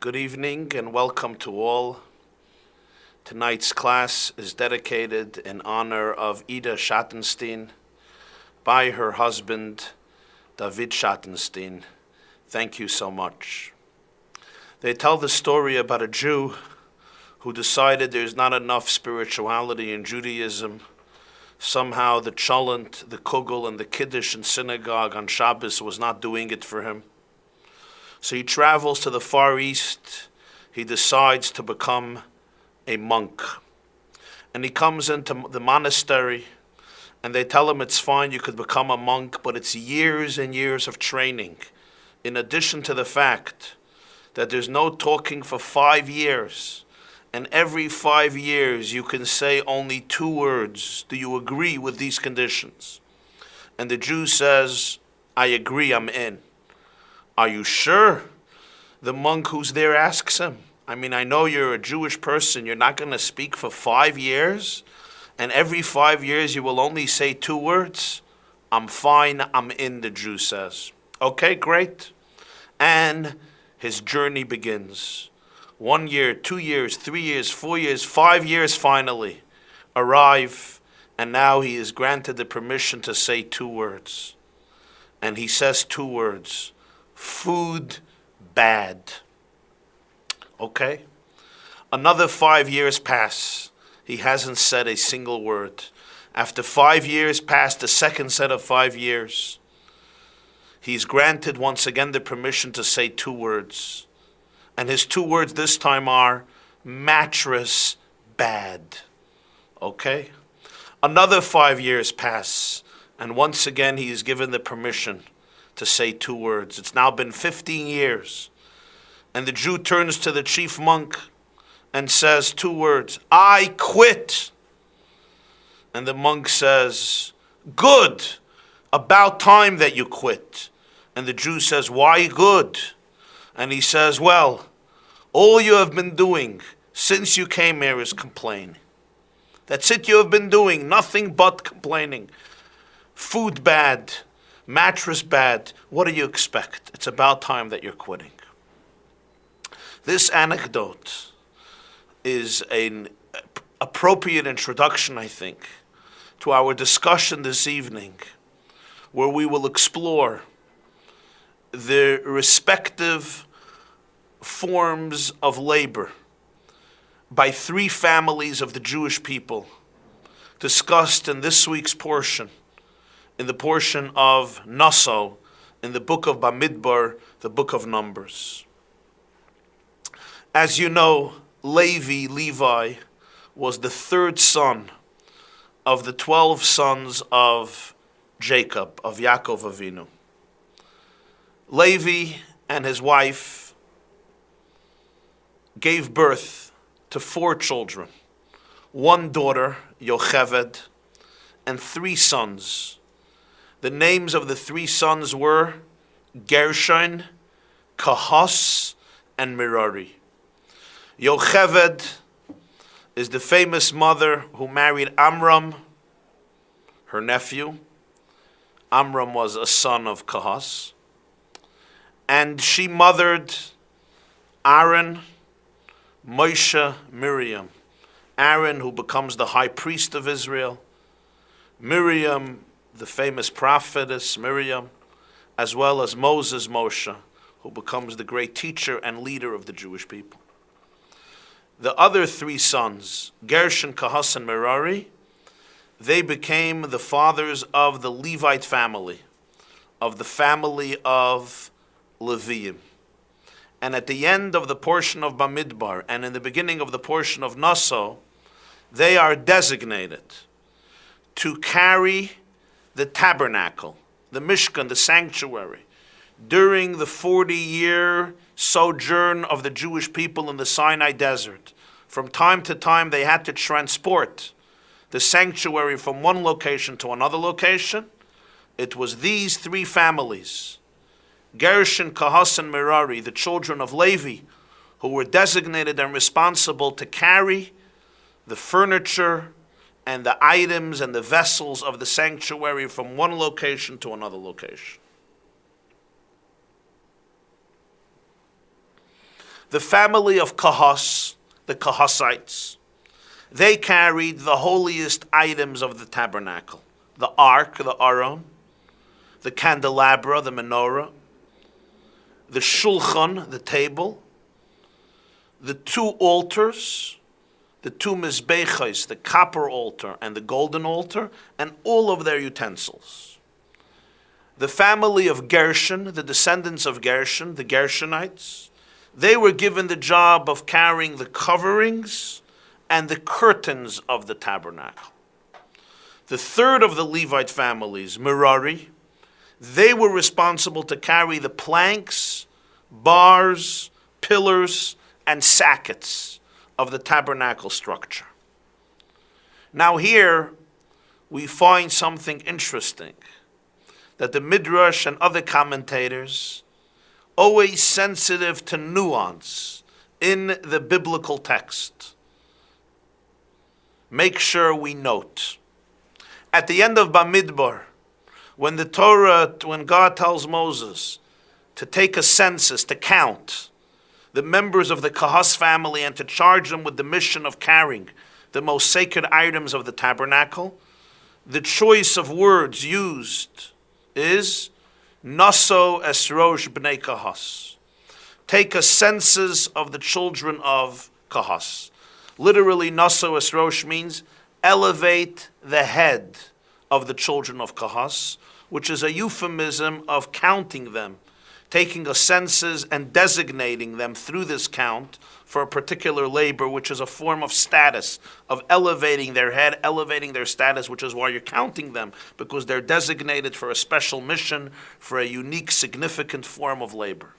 Good evening and welcome to all. Tonight's class is dedicated in honor of Ida Schattenstein by her husband, David Schattenstein. Thank you so much. They tell the story about a Jew who decided there's not enough spirituality in Judaism. Somehow the cholent, the kugel, and the kiddush in synagogue on Shabbos was not doing it for him. So he travels to the Far East. He decides to become a monk. And he comes into the monastery, and they tell him it's fine, you could become a monk, but it's years and years of training. In addition to the fact that there's no talking for 5 years, and every 5 years you can say only 2 words. Do you agree with these conditions? And the Jew says, I agree, I'm in. Are you sure? The monk who's there asks him. I mean, I know you're a Jewish person. You're not going to speak for 5 years? And every 5 years you will only say 2 words? I'm fine, I'm in, the Jew says. Okay, great. And his journey begins. 1 year, 2 years, 3 years, 4 years, 5 years finally arrive. And now he is granted the permission to say 2 words. And he says 2 words. Food bad. Okay? Another 5 years pass. He hasn't said a single word. After 5 years pass, the second set of 5 years, he's granted once again the permission to say 2 words. And his 2 words this time are mattress bad. Okay? Another 5 years pass, and once again he is given the permission to say 2 words. It's now been 15 years. And the Jew turns to the chief monk and says 2 words, I quit. And the monk says, good, about time that you quit. And the Jew says, why good? And he says, well, all you have been doing since you came here is complaining. That's it you have been doing, nothing but complaining. Food bad. Mattress bad. What do you expect? It's about time that you're quitting. This anecdote is an appropriate introduction, I think, to our discussion this evening, where we will explore the respective forms of labor by 3 families of the Jewish people discussed in this week's portion. In the portion of Naso, in the book of Bamidbar, the book of Numbers. As you know, Levi was the 3rd son of the 12 sons of Jacob, of Yaakov Avinu. Levi and his wife gave birth to 4 children, 1 daughter, Yocheved, and 3 sons. The names of the 3 sons were Gershon, Kahas, and Merari. Yocheved is the famous mother who married Amram, her nephew. Amram was a son of Kahas. And she mothered Aaron, Moshe, Miriam. Aaron, who becomes the high priest of Israel. Miriam, the famous prophetess Miriam, as well as Moses, Moshe, who becomes the great teacher and leader of the Jewish people. The other 3 sons, Gershon, Kahas, and Merari, they became the fathers of the Levite family, of the family of Leviim. And at the end of the portion of Bamidbar and in the beginning of the portion of Naso, they are designated to carry the tabernacle, the Mishkan, the sanctuary, during the 40-year sojourn of the Jewish people in the Sinai desert. From time to time, they had to transport the sanctuary from one location to another location. It was these 3 families, Gershon, Kahas, and Merari, the children of Levi, who were designated and responsible to carry the furniture and the items and the vessels of the sanctuary from one location to another location. The family of Kahas, the Kahasites, they carried the holiest items of the tabernacle. The ark, the aron, the candelabra, the menorah, the shulchan, the table, the two altars, the two mizbechos, the copper altar and the golden altar, and all of their utensils. The family of Gershon, the descendants of Gershon, the Gershonites, they were given the job of carrying the coverings and the curtains of the tabernacle. The third of the Levite families, Merari, they were responsible to carry the planks, bars, pillars, and sockets of the tabernacle structure. Now here we find something interesting, that the Midrash and other commentators, always sensitive to nuance in the biblical text, make sure we note. At the end of Bamidbar, when God tells Moses to take a census, to count the members of the Kahas family and to charge them with the mission of carrying the most sacred items of the tabernacle, the choice of words used is Naso esrosh bnei Kahas. Take a census of the children of Kahas. Literally, Naso esrosh means elevate the head of the children of Kahas, which is a euphemism of counting them, taking a census and designating them through this count for a particular labor, which is a form of status, of elevating their head, elevating their status, which is why you're counting them, because they're designated for a special mission, for a unique, significant form of labor.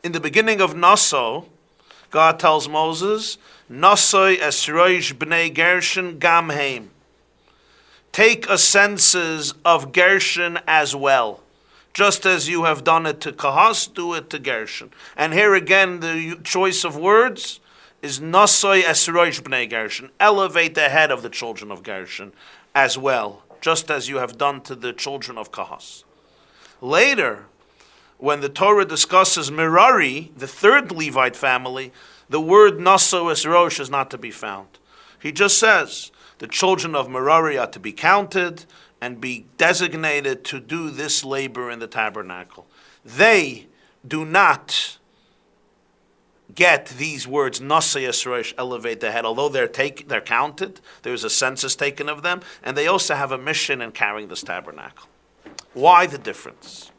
In the beginning of Naso, God tells Moses, Nasoi esroish bnei Gershon gam heim. Take a census of Gershon as well. Just as you have done it to Kahas, do it to Gershon. And here again, the choice of words is Nasoi esroish bnei Gershon. Elevate the head of the children of Gershon as well, just as you have done to the children of Kahas. Later, when the Torah discusses Merari, the third Levite family, the word Naso esrosh is not to be found. He just says the children of Merari are to be counted and be designated to do this labor in the tabernacle. They do not get these words, Nasa Yisroel, elevate the head, although they're counted, there's a census taken of them, and they also have a mission in carrying this tabernacle. Why the difference?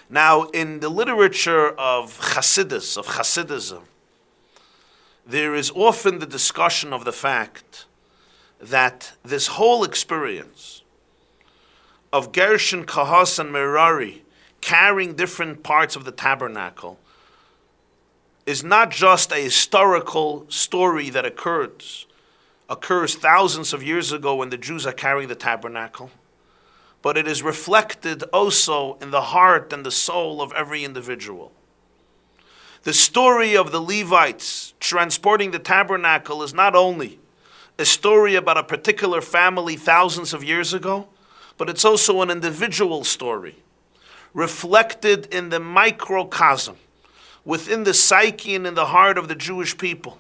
Now, in the literature of Hasidism, there is often the discussion of the fact that this whole experience of Gershon, Kahas, and Merari carrying different parts of the tabernacle is not just a historical story that occurs thousands of years ago when the Jews are carrying the tabernacle, but it is reflected also in the heart and the soul of every individual. The story of the Levites transporting the tabernacle is not only a story about a particular family thousands of years ago, but it's also an individual story, reflected in the microcosm, within the psyche and in the heart of the Jewish people.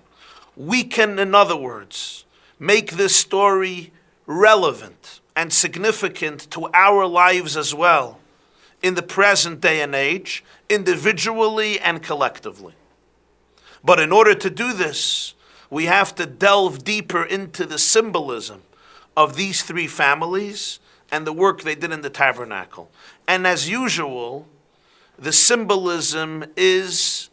We can, in other words, make this story relevant and significant to our lives as well, in the present day and age, individually and collectively. But in order to do this, we have to delve deeper into the symbolism of these three families and the work they did in the tabernacle. And as usual, the symbolism is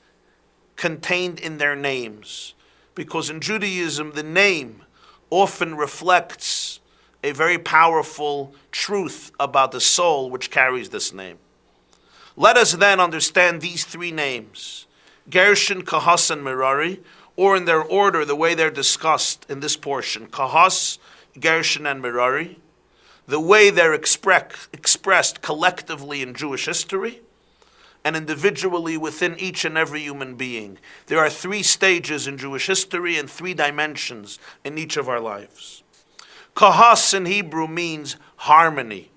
contained in their names, because in Judaism, the name often reflects a very powerful truth about the soul which carries this name. Let us then understand these three names, Gershon, Kahas, and Merari, or in their order, the way they're discussed in this portion, Kahas, Gershon, and Merari, the way they're expressed collectively in Jewish history, and individually within each and every human being. There are three stages in Jewish history and three dimensions in each of our lives. Kahas in Hebrew means harmony.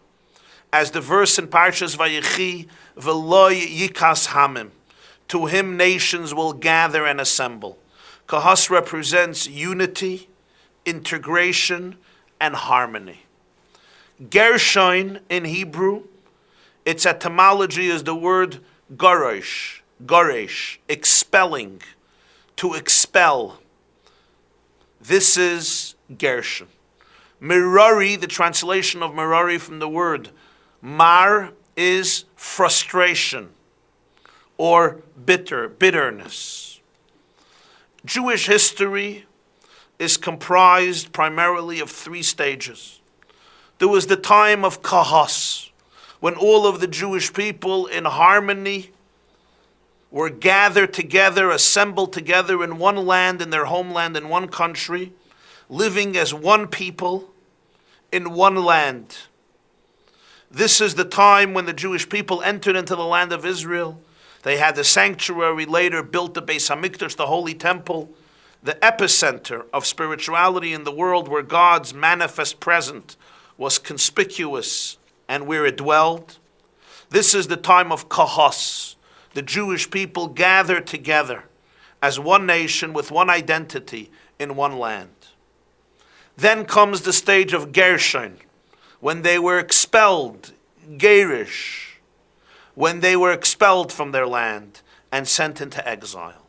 As the verse in Parshas Vayechi, V'lo yikas hamim, To him nations will gather and assemble. Kahas represents unity, integration, and harmony. Gershon in Hebrew, its etymology is the word garesh, expelling, to expel. This is Gershon. Merari, the translation of Merari from the word mar, is frustration or bitterness. Jewish history is comprised primarily of three stages. There was the time of Kahas, when all of the Jewish people in harmony were gathered together, assembled together in one land, in their homeland, in one country, living as one people in one land. This is the time when the Jewish people entered into the land of Israel. They had the sanctuary, later built the Beis HaMikdash, the Holy Temple, the epicenter of spirituality in the world, where God's manifest presence was conspicuous and where it dwelled. This is the time of Kahas. The Jewish people gathered together as one nation with one identity in one land. Then comes the stage of Gershon, when they were expelled, Gerish, when they were expelled from their land and sent into exile.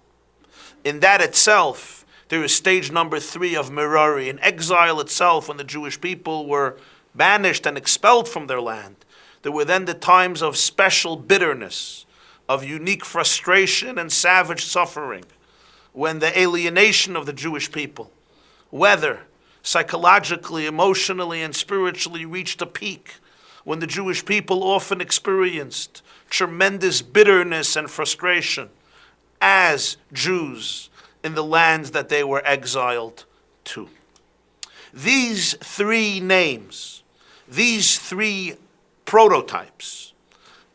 In that itself, there is stage number 3 of Merari. In exile itself, when the Jewish people were banished and expelled from their land, there were then the times of special bitterness, of unique frustration and savage suffering, when the alienation of the Jewish people, whether psychologically, emotionally, and spiritually, reached a peak, when the Jewish people often experienced tremendous bitterness and frustration as Jews in the lands that they were exiled to. These three names, these three prototypes,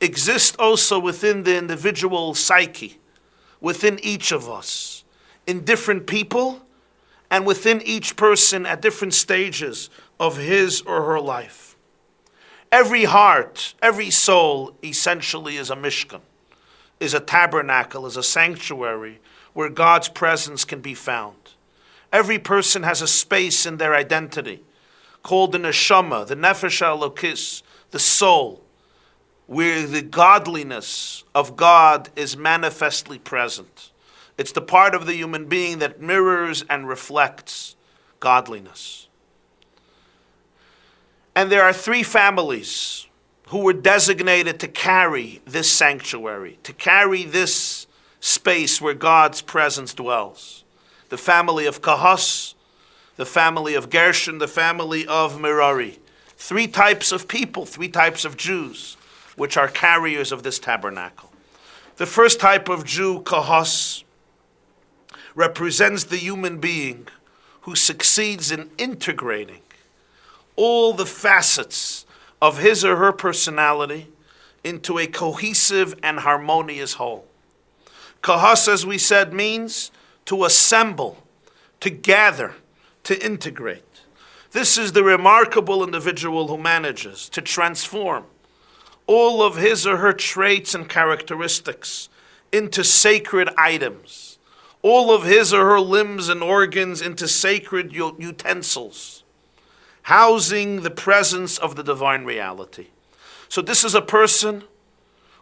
exist also within the individual psyche, within each of us, in different people, and within each person at different stages of his or her life. Every heart, every soul, essentially is a mishkan, is a tabernacle, is a sanctuary where God's presence can be found. Every person has a space in their identity called the neshama, the nefesh elokis, the soul, where the godliness of God is manifestly present. It's the part of the human being that mirrors and reflects godliness. And there are three families who were designated to carry this sanctuary, to carry this space where God's presence dwells. The family of Kahas, the family of Gershon, the family of Merari. Three types of people, three types of Jews, which are carriers of this tabernacle. The first type of Jew, Kahas, represents the human being who succeeds in integrating all the facets of his or her personality into a cohesive and harmonious whole. Kahas, as we said, means to assemble, to gather, to integrate. This is the remarkable individual who manages to transform all of his or her traits and characteristics into sacred items, all of his or her limbs and organs into sacred utensils, housing the presence of the divine reality. So this is a person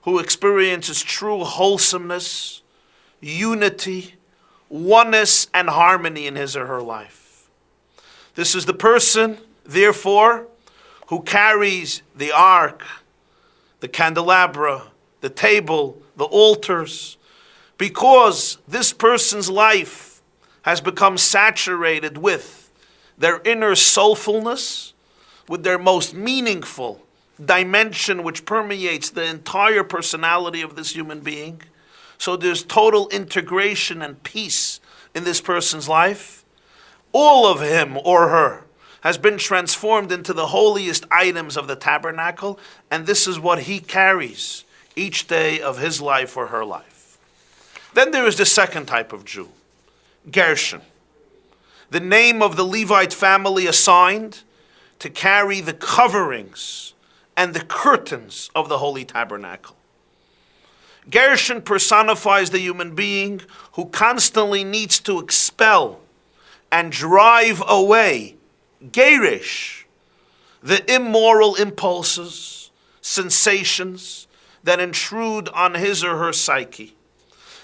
who experiences true wholesomeness, unity, oneness, and harmony in his or her life. This is the person, therefore, who carries the ark, the candelabra, the table, the altars, because this person's life has become saturated with their inner soulfulness, with their most meaningful dimension which permeates the entire personality of this human being. So there's total integration and peace in this person's life. All of him or her has been transformed into the holiest items of the tabernacle, and this is what he carries each day of his life or her life. Then there is the second type of Jew, Gershon, the name of the Levite family assigned to carry the coverings and the curtains of the holy tabernacle. Gershon personifies the human being who constantly needs to expel and drive away, gerish, the immoral impulses, sensations that intrude on his or her psyche.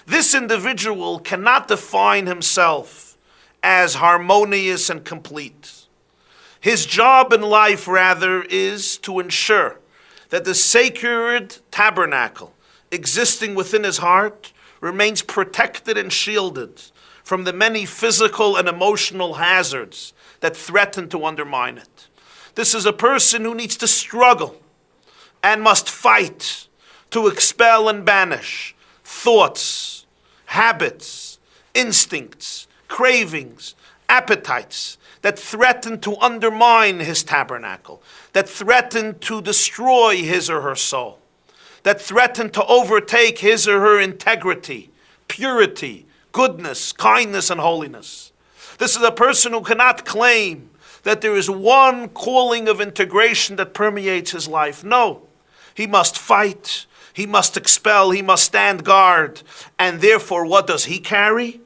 This individual cannot define himself as harmonious and complete. His job in life, rather, is to ensure that the sacred tabernacle existing within his heart remains protected and shielded from the many physical and emotional hazards that threaten to undermine it. This is a person who needs to struggle and must fight to expel and banish thoughts, habits, instincts, cravings, appetites that threaten to undermine his tabernacle, that threaten to destroy his or her soul, that threaten to overtake his or her integrity, purity, goodness, kindness, and holiness. This is a person who cannot claim that there is one calling of integration that permeates his life. No, he must fight, he must expel, he must stand guard. And therefore, what does he carry?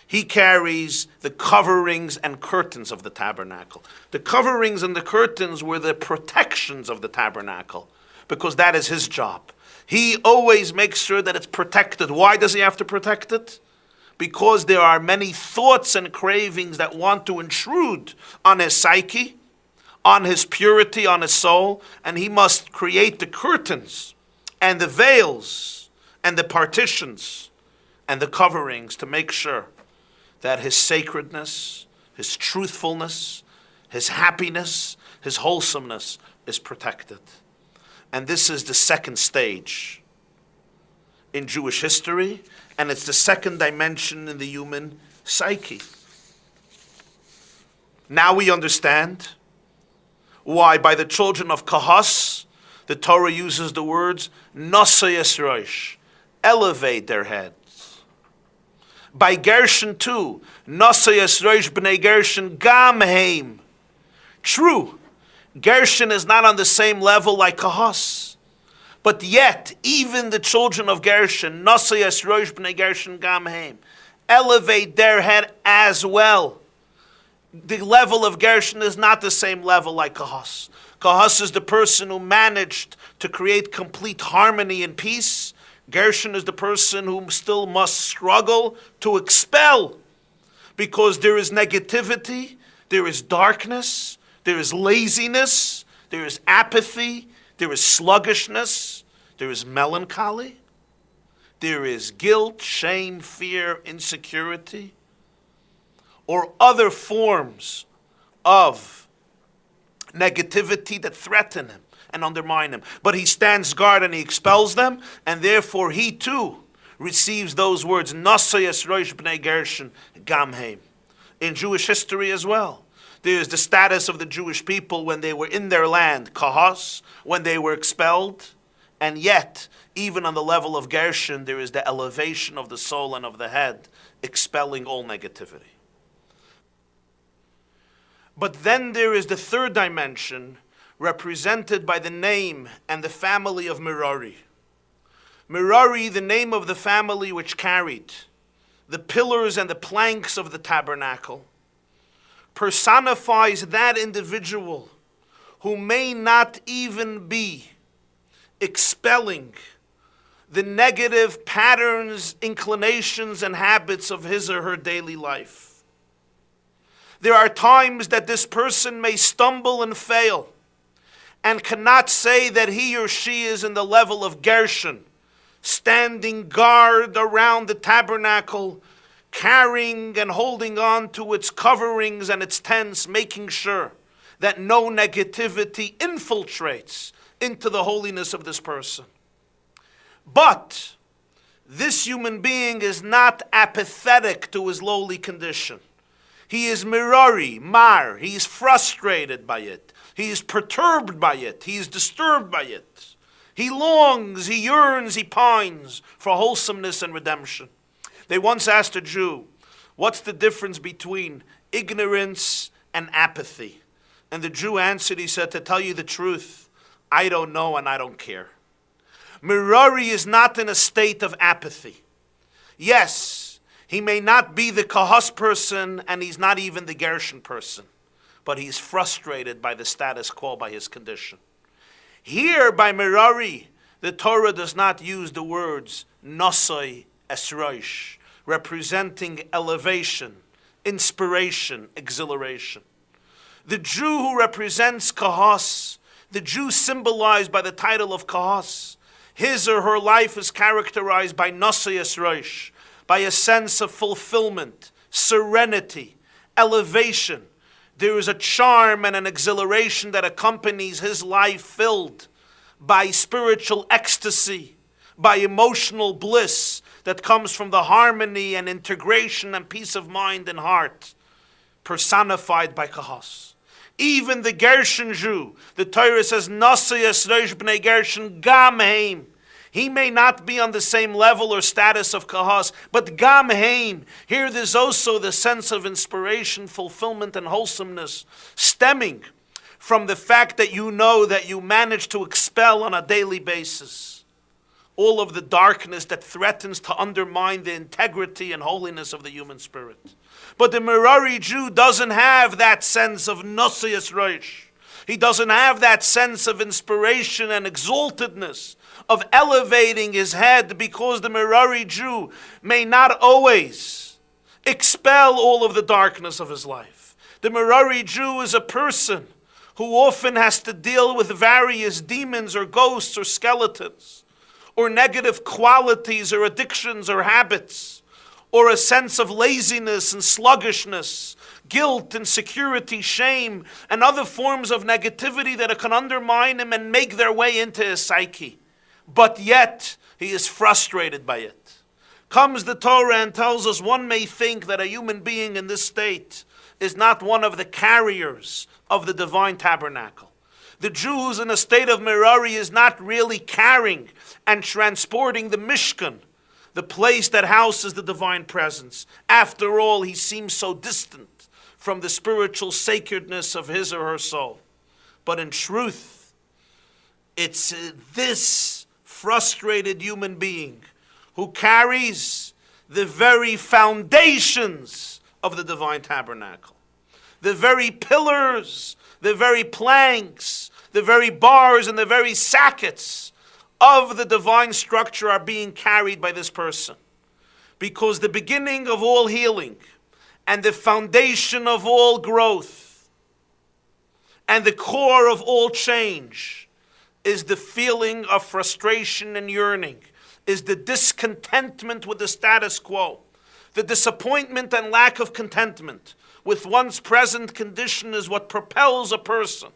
He carries the coverings and curtains of the tabernacle. The coverings and the curtains were the protections of the tabernacle, because that is his job. He always makes sure that it's protected. Why does he have to protect it? Because there are many thoughts and cravings that want to intrude on his psyche, on his purity, on his soul, and he must create the curtains and the veils and the partitions and the coverings to make sure that his sacredness, his truthfulness, his happiness, his wholesomeness is protected. And this is the second stage in Jewish history, and it's the second dimension in the human psyche. Now we understand why by the children of Kahas, the Torah uses the words Naso Yisroish, elevate their heads. By Gershon too, Naso Yisroish b'nei Gershon gam heim. True, Gershon is not on the same level like Kahas, but yet even the children of Gershon, Naso Yisroish b'nei Gershon gam heim, elevate their head as well. The level of Gershon is not the same level like Kahas. Kahas is the person who managed to create complete harmony and peace. Gershon is the person who still must struggle to expel, because there is negativity, there is darkness, there is laziness, there is apathy, there is sluggishness, there is melancholy, there is guilt, shame, fear, insecurity, or other forms of negativity that threaten him and undermine him. But he stands guard and he expels them, and therefore he too receives those words, Naso Yisroish b'nei Gershon gam heim. In Jewish history as well, there is the status of the Jewish people when they were in their land, Kahas, when they were expelled, and yet, even on the level of Gershon, there is the elevation of the soul and of the head, expelling all negativity. But then there is the third dimension, represented by the name and the family of Merari. Merari, the name of the family which carried the pillars and the planks of the tabernacle, personifies that individual who may not even be expelling the negative patterns, inclinations, and habits of his or her daily life. There are times that this person may stumble and fail and cannot say that he or she is in the level of Gershon, standing guard around the tabernacle, carrying and holding on to its coverings and its tents, making sure that no negativity infiltrates into the holiness of this person. But this human being is not apathetic to his lowly condition. He is mirari, mar. He is frustrated by it. He is perturbed by it. He is disturbed by it. He longs, he yearns, he pines for wholesomeness and redemption. They once asked a Jew, what's the difference between ignorance and apathy? And the Jew answered, he said, to tell you the truth, I don't know and I don't care. Merari is not in a state of apathy. Yes, he may not be the Kahas person, and he's not even the Gershon person, but he's frustrated by the status quo, by his condition. Here, by Merari, the Torah does not use the words Naso esroish, representing elevation, inspiration, exhilaration. The Jew who represents Kahas, the Jew symbolized by the title of Kahas, his or her life is characterized by Naso esroish, by a sense of fulfillment, serenity, elevation. There is a charm and an exhilaration that accompanies his life filled by spiritual ecstasy, by emotional bliss that comes from the harmony and integration and peace of mind and heart, personified by Kahas. Even the Gershon Jew, the Torah says, Naso esroish b'nei Gershon gam heim. He may not be on the same level or status of Kahas, but gam heim. Here there's also the sense of inspiration, fulfillment, and wholesomeness stemming from the fact that you know that you manage to expel on a daily basis all of the darkness that threatens to undermine the integrity and holiness of the human spirit. But the Merari Jew doesn't have that sense of Naso esroish. He doesn't have that sense of inspiration and exaltedness, of elevating his head, because the Merari Jew may not always expel all of the darkness of his life. The Merari Jew is a person who often has to deal with various demons or ghosts or skeletons, or negative qualities or addictions or habits, or a sense of laziness and sluggishness, guilt, insecurity, shame, and other forms of negativity that can undermine him and make their way into his psyche. But yet, he is frustrated by it. Comes the Torah and tells us one may think that a human being in this state is not one of the carriers of the divine tabernacle. The Jew who's in a state of Merari is not really carrying and transporting the Mishkan, the place that houses the divine presence. After all, he seems so distant from the spiritual sacredness of his or her soul. But in truth, it's this frustrated human being who carries the very foundations of the divine tabernacle. The very pillars, the very planks, the very bars, and the very sockets of the divine structure are being carried by this person. Because the beginning of all healing and the foundation of all growth and the core of all change is the feeling of frustration and yearning, is the discontentment with the status quo. The disappointment and lack of contentment with one's present condition is what propels a person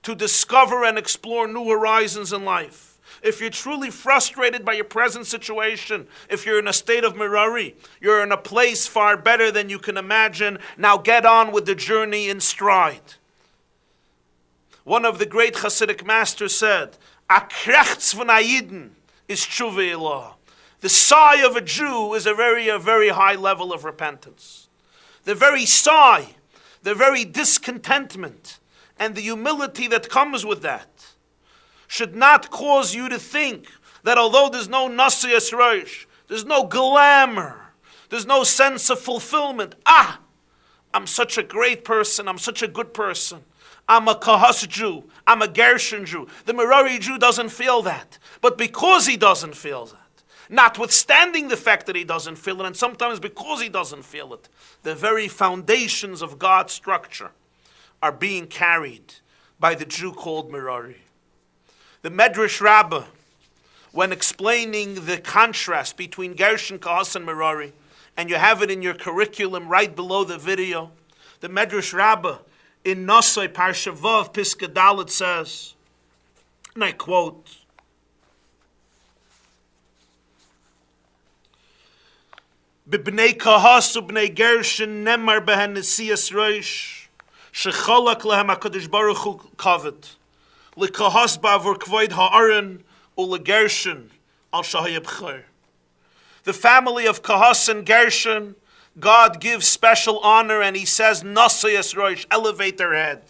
to discover and explore new horizons in life. If you're truly frustrated by your present situation, if you're in a state of Merari, you're in a place far better than you can imagine. Now get on with the journey in stride. One of the great Hasidic masters said, "Akrechts von Ayiden is tshuva ilah." The sigh of a Jew is a very high level of repentance. The very sigh, the very discontentment, and the humility that comes with that should not cause you to think that although there's no Naso esroish, there's no glamour, there's no sense of fulfillment. I'm such a great person, I'm such a good person. I'm a Kahas Jew, I'm a Gershon Jew. The Merari Jew doesn't feel that. But because he doesn't feel that, notwithstanding the fact that he doesn't feel it, and sometimes because he doesn't feel it, the very foundations of God's structure are being carried by the Jew called Merari. The Medrash Rabbi, when explaining the contrast between Gershon, Kahas, and Merari, and you have it in your curriculum right below the video, the Medrash Rabbi in Naso, Parsha Vav, Piska Dalet says, and I quote, "B'bnei Kahas u'bnei Gershon nemar behen nesiyas roish, shecholak lehem HaKadosh Baruch Hu kavod, lekahas ba'avur kvoid ha'aron u'legershon al shahayib chayr." The family of Kahas and Gershon, God gives special honor, and he says, Naso esroish, elevate their head.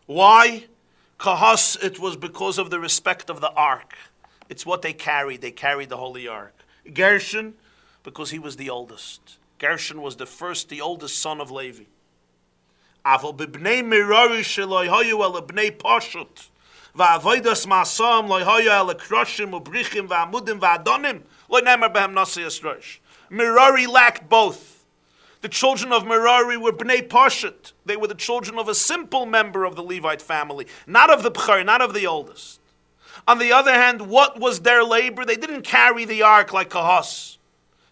Why? Kahas, it was because of the respect of the ark. It's what they carried. They carried the holy ark. Gershon, because he was the oldest. Gershon was the oldest son of Levi. Aval b'bnei Merari shelo hayu el bnei Pashut va'avodas ma'asam lo hayu el kroshim ubrichim va'amudim va'adonim lo nemer behem nasi yisrosh. Merari lacked both. The children of Merari were bnei Pashut. They were the children of a simple member of the Levite family, not of the B'char, not of the oldest. On the other hand, what was their labor? They didn't carry the ark like Kahas.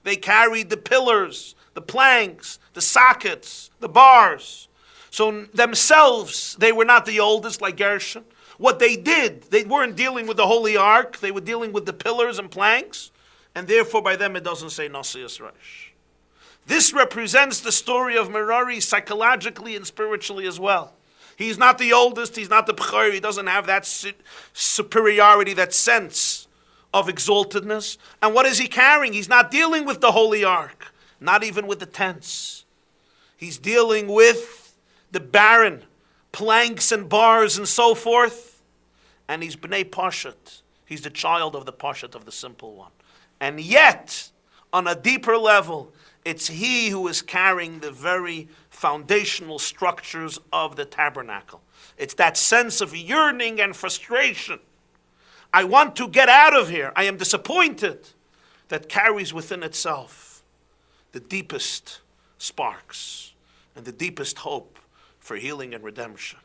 They carried the pillars, the planks, the sockets, the bars. So themselves, they were not the oldest like Gershon. What they did, they weren't dealing with the holy ark. They were dealing with the pillars and planks. And therefore, by them, it doesn't say Nasi Yisrosh. This represents the story of Merari psychologically and spiritually as well. He's not the oldest. He's not the B'chor. He doesn't have that superiority, that sense of exaltedness. And what is he carrying? He's not dealing with the holy ark, not even with the tents. He's dealing with the barren planks and bars and so forth. And he's Bnei Pashut. He's the child of the Pashut, of the simple one. And yet, on a deeper level, it's he who is carrying the very foundational structures of the tabernacle. It's that sense of yearning and frustration. I want to get out of here. I am disappointed. That carries within itself the deepest sparks and the deepest hope for healing and redemption.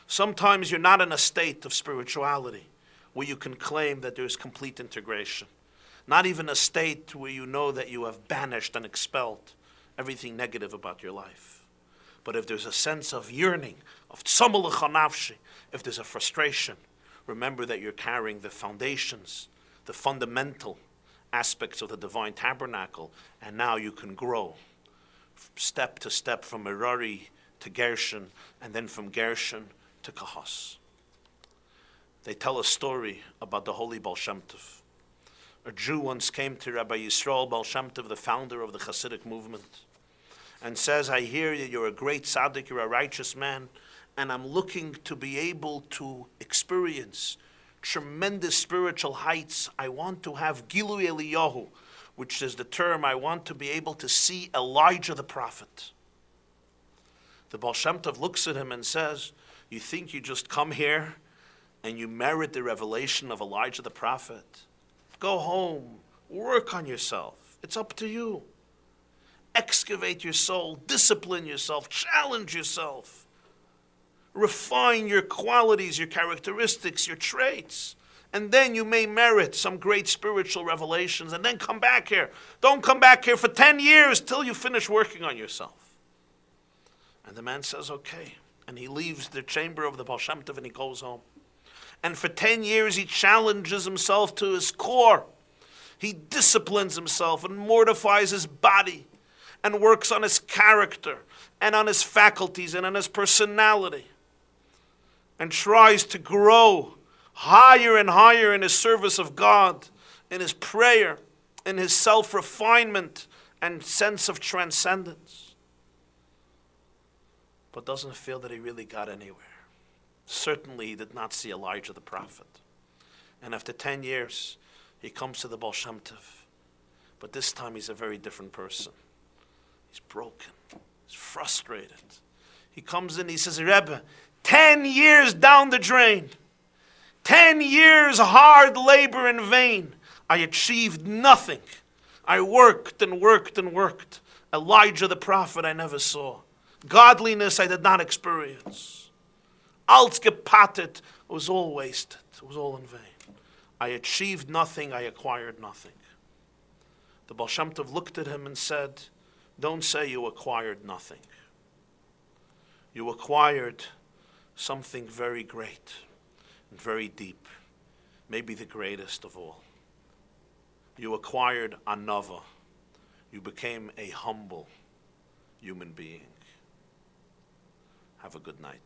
Sometimes you're not in a state of spirituality where you can claim that there's complete integration. Not even a state where you know that you have banished and expelled everything negative about your life. But if there's a sense of yearning, of tzamalach hanafshi, if there's a frustration, remember that you're carrying the foundations, the fundamental aspects of the divine tabernacle, and now you can grow step to step from Merari to Gershon, and then from Gershon to Kahas. They tell a story about the holy Baal Shem Tov. A Jew once came to Rabbi Yisrael Baal Shem Tov, the founder of the Hasidic movement, and says, I hear that you're a great tzaddik, you're a righteous man, and I'm looking to be able to experience tremendous spiritual heights. I want to have Gilui Eliyahu, which is the term, I want to be able to see Elijah the prophet. The Baal Shem Tov looks at him and says, you think you just come here and you merit the revelation of Elijah the prophet? Go home, work on yourself. It's up to you. Excavate your soul, discipline yourself, challenge yourself. Refine your qualities, your characteristics, your traits. And then you may merit some great spiritual revelations, and then come back here. Don't come back here for 10 years till you finish working on yourself. And the man says, okay. And he leaves the chamber of the Baal Shem Tov and he goes home. And for 10 years he challenges himself to his core. He disciplines himself and mortifies his body and works on his character and on his faculties and on his personality and tries to grow higher and higher in his service of God, in his prayer, in his self-refinement and sense of transcendence, but doesn't feel that he really got anywhere. Certainly he did not see Elijah the prophet. And after 10 years, he comes to the Baal Shem Tov. But this time he's a very different person. He's broken. He's frustrated. He comes in, he says, Rebbe, 10 years down the drain. 10 years hard labor in vain. I achieved nothing. I worked and worked and worked. Elijah the prophet I never saw. Godliness I did not experience. Alles gepatet, it was all wasted. It was all in vain. I achieved nothing, I acquired nothing. The Baal Shem Tov looked at him and said, don't say you acquired nothing. You acquired something very great and very deep, maybe the greatest of all. You acquired anava. You became a humble human being. Have a good night.